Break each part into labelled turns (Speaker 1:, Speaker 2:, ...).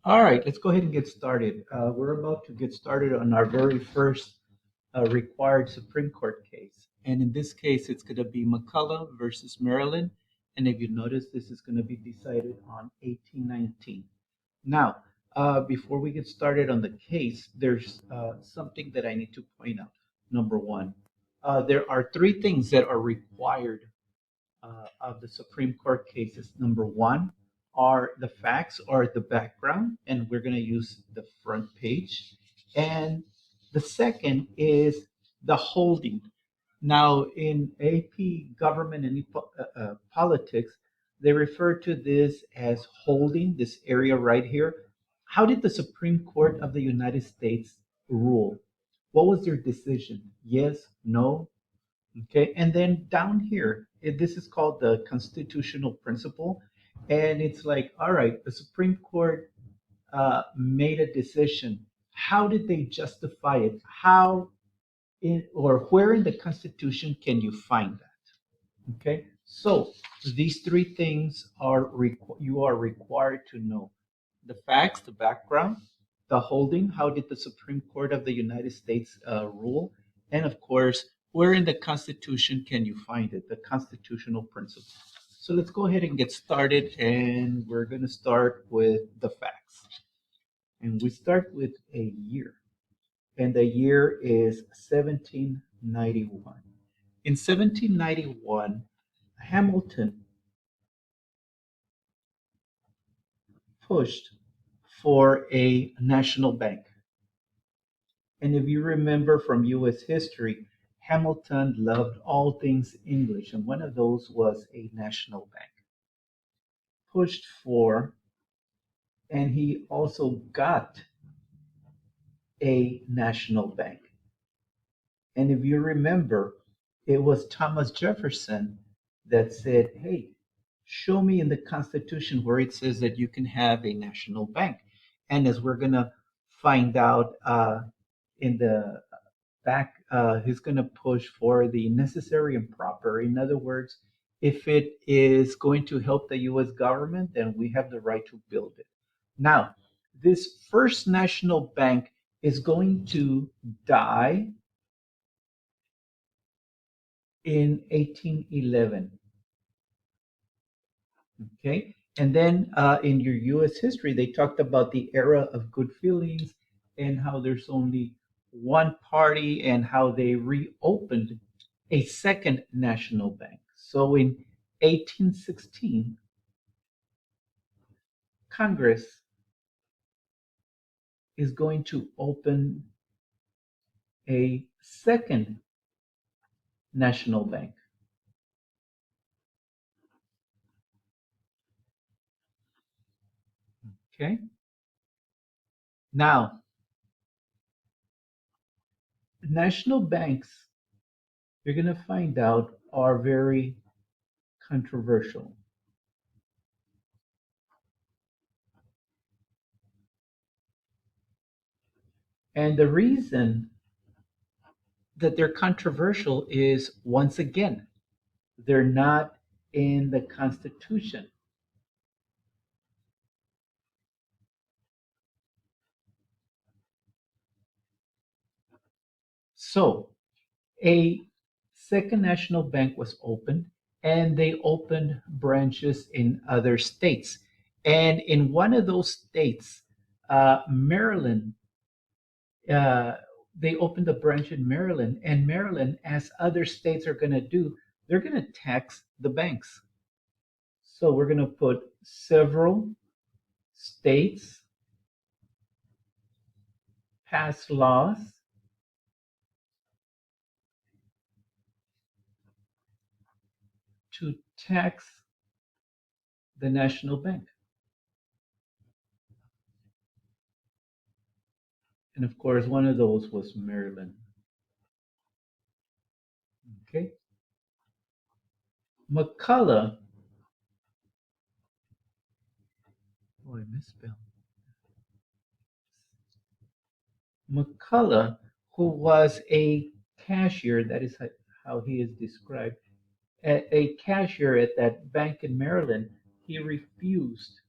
Speaker 1: All right, let's go ahead and get started. We're about to get started on our very first required Supreme Court case. And in this case, it's going to be McCulloch versus Maryland. And if you notice, this is going to be decided on 1819. Now, before we get started on the case, there's something that I need to point out. Number one, there are three things that are required of the Supreme Court cases. Number one are the facts or the background, and we're going to use the front page. And the second is the holding. Now, in AP government and politics, they refer to this as holding, this area right here. How did the Supreme Court of the United States rule? What was their decision? Yes, no, okay, and then down here, this is called the constitutional principle. And it's like, all right, the Supreme Court made a decision. How did they justify it? How in or where in the Constitution can you find that? Okay, so these three things are you are required to know: the facts, the background, the holding. How did the Supreme Court of the United States rule? And of course, where in the Constitution can you find it? The constitutional principle. So let's go ahead and get started, and we're going to start with the facts. And we start with a year, and the year is 1791. In 1791, Hamilton pushed for a national bank. And if you remember from US history, Hamilton loved all things English, and one of those was a national bank. Pushed for, and he also got a national bank. And if you remember, it was Thomas Jefferson that said, hey, show me in the Constitution where it says that you can have a national bank. And as we're going to find out in the back, he's going to push for the necessary and proper. In other words, if it is going to help the US government, then we have the right to build it. Now, this first national bank is going to die in 1811. Okay. And then in your US history, they talked about the era of good feelings and how there's only one party and how they reopened a second national bank. So in 1816, Congress is going to open a second national bank. Okay. Now, national banks, you're going to find out, are very controversial. And the reason that they're controversial is, once again, they're not in the Constitution. So a second national bank was opened, and they opened branches in other states. And in one of those states, Maryland, uh, they opened a branch in Maryland, and Maryland, as other states are going to do, they're going to tax the banks. So we're going to put several states pass laws to tax the national bank. And of course, one of those was Maryland. Okay. McCulloch, oh, I misspelled. McCulloch, who was a cashier, that is how he is described, a cashier at that bank in Maryland, he refused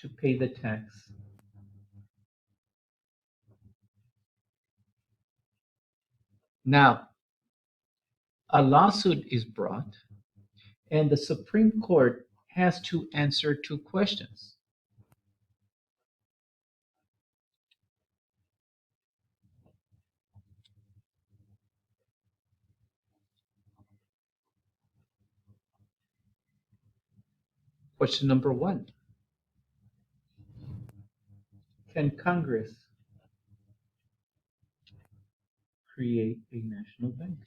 Speaker 1: to pay the tax. Now, a lawsuit is brought, and the Supreme Court has to answer two questions. Question number one: can Congress create a national bank?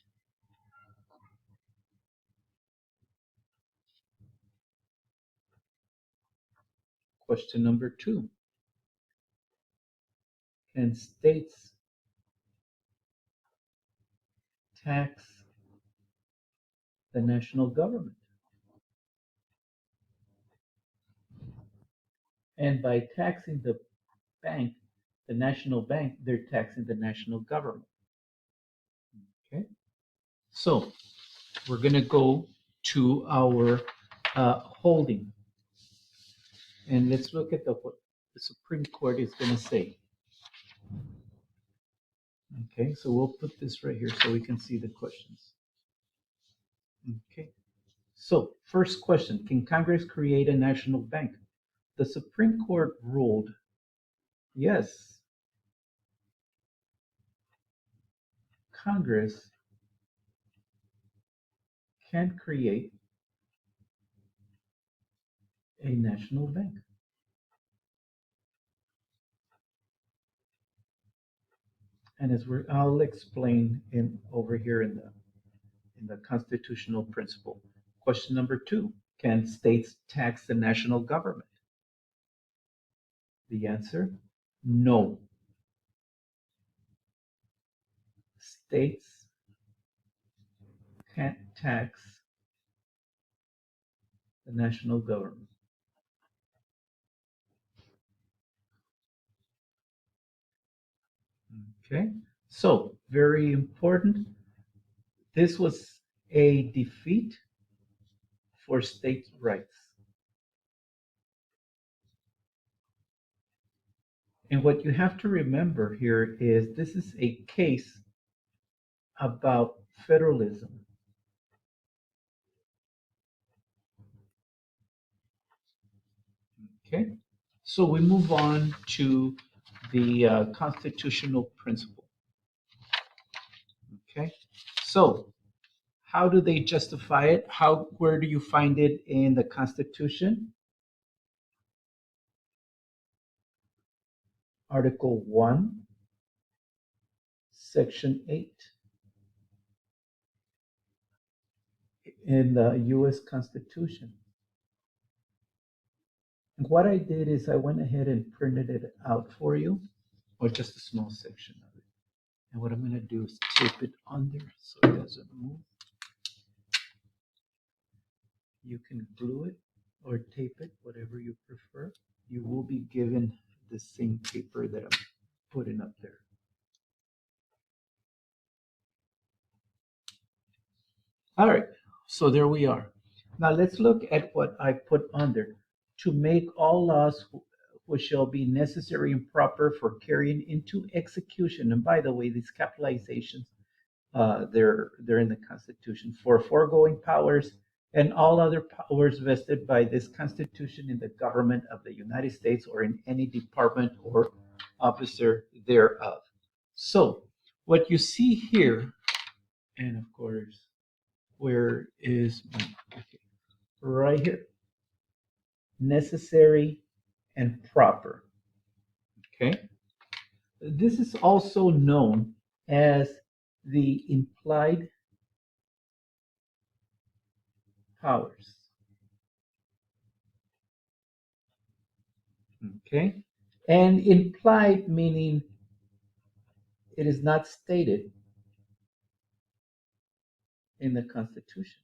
Speaker 1: Question number two: can states tax the national government? And by taxing the bank, the national bank, they're taxing the national government. Okay, so we're going to go to our holding, and let's look at what the Supreme Court is going to say. Okay, so we'll put this right here so we can see the questions. Okay, so first question: can Congress create a national bank? The Supreme Court ruled yes, Congress can create a national bank. And I'll explain over here in the constitutional principle. Question number two: can states tax the national government? The answer: no. States can't tax the national government. Okay, so very important. This was a defeat for state rights. And what you have to remember here is this is a case about federalism. Okay, so we move on to the constitutional principle. Okay, so how do they justify it? Where do you find it in the Constitution? Article 1, Section 8 in the U.S. Constitution. And what I did is I went ahead and printed it out for you, or just a small section of it. And what I'm going to do is tape it on there so it doesn't move. You can glue it or tape it, whatever you prefer. You will be given the same paper that I'm putting up there. All right, so there we are. Now let's look at what I put under. To make all laws which shall be necessary and proper for carrying into execution. And by the way, these capitalizations, they're in the Constitution. For foregoing powers and all other powers vested by this Constitution in the government of the United States or in any department or officer thereof. So what you see here, and of course, where is my, okay, right here, necessary and proper. Okay, this is also known as the implied powers. Okay, and implied meaning it is not stated in the Constitution.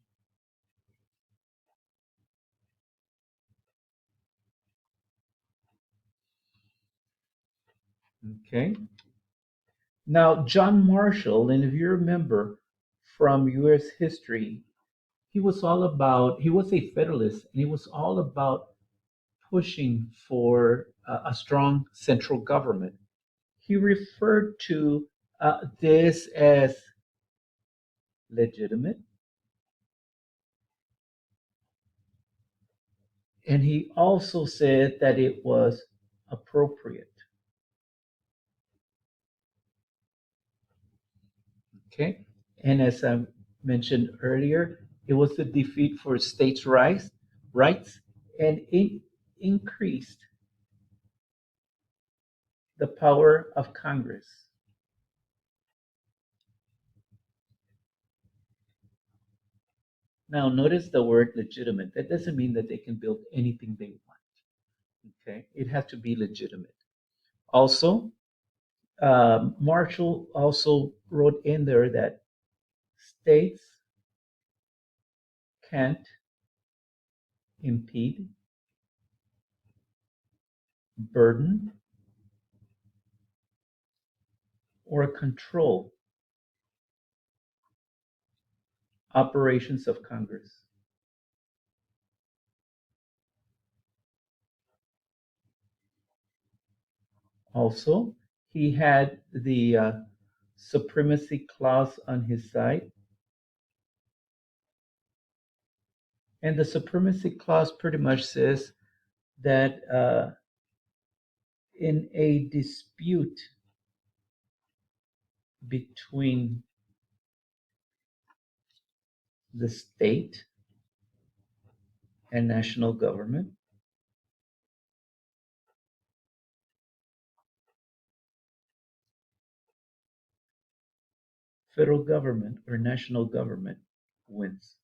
Speaker 1: Okay. Now, John Marshall, and if you remember from U.S. history, he was a Federalist, and he was all about pushing for a strong central government. He referred to this as legitimate, and he also said that it was appropriate. Okay, and as I mentioned earlier, it was a defeat for states' rights, and it increased the power of Congress. Now, notice the word legitimate. That doesn't mean that they can build anything they want. Okay, it has to be legitimate. Also, Marshall also wrote in there that states can't impede, burden, or control operations of Congress. Also, he had the supremacy clause on his side. And the supremacy clause pretty much says that in a dispute between the state and national government, federal government or national government wins.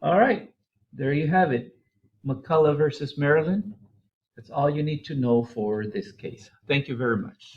Speaker 1: All right, there you have it. McCulloch versus Maryland. That's all you need to know for this case. Thank you very much.